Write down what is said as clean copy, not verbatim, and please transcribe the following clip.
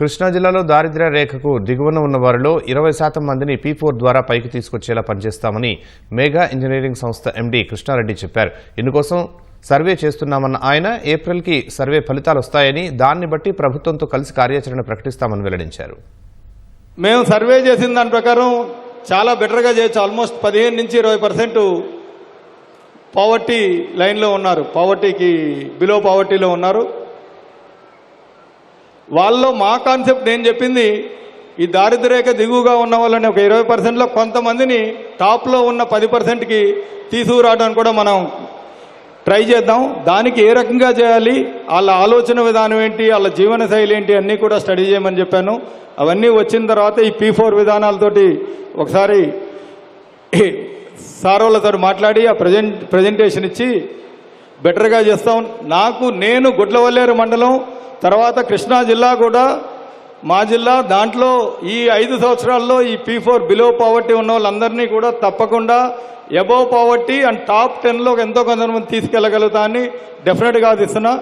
కృష్ణా జిల్లాలో దారిద్ర్య రేఖకు దిగువన ఉన్న వారిలో 20% మందిని P4 ద్వారా పైకి తీసుకొచ్చేలా పనిచేస్తామని మెగా ఇంజనీరింగ్ సంస్థ ఎండీ కృష్ణారెడ్డి చెప్పారు. ఇందుకోసం సర్వే చేస్తున్నామన్న ఆయన ఏప్రిల్కి సర్వే ఫలితాలు వస్తాయని దాన్ని బట్టి ప్రభుత్వంతో కలిసి కార్యాచరణ ప్రకటిస్తామని వెల్లడించారు. మేము సర్వే చేసిన దాని ప్రకారం చాలా బెటర్గా చేయొచ్చు. ఆల్మోస్ట్ 15 నుంచి 20% పావర్టీ లైన్లో ఉన్నారు, పావర్టీకి బిలో పావర్టీలో ఉన్నారు. వాళ్ళలో మా కాన్సెప్ట్ నేను చెప్పింది ఈ దారిద్ర్యరేఖ దిగువగా ఉన్న వాళ్ళని ఒక 20%లో కొంతమందిని టాప్లో ఉన్న 10%కి తీసుకురావడానికి కూడా మనం ట్రై చేద్దాం. దానికి ఏ రకంగా చేయాలి, వాళ్ళ ఆలోచన విధానం ఏంటి, వాళ్ళ జీవన శైలి ఏంటి అన్నీ కూడా స్టడీ చేయమని చెప్పాను. అవన్నీ వచ్చిన తర్వాత ఈ P4 విధానాలతోటి ఒకసారి సార్ వాళ్ళతో మాట్లాడి ఆ ప్రజెంటేషన్ ఇచ్చి బెటర్గా చేస్తాం. నేను గుడ్లవల్లేరు మండలం తర్వాత కృష్ణా జిల్లా కూడా మా జిల్లా, దాంట్లో ఈ 5 సంవత్సరాల్లో ఈ P4 బిలో పావర్టీ ఉన్న వాళ్ళందరినీ కూడా తప్పకుండా అబోవ్ పావర్టీ అండ్ టాప్ 10లో ఎంతో కొంతమంది తీసుకెళ్ళగలుగుతా అని డెఫినెట్గా అది ఇస్తున్నా.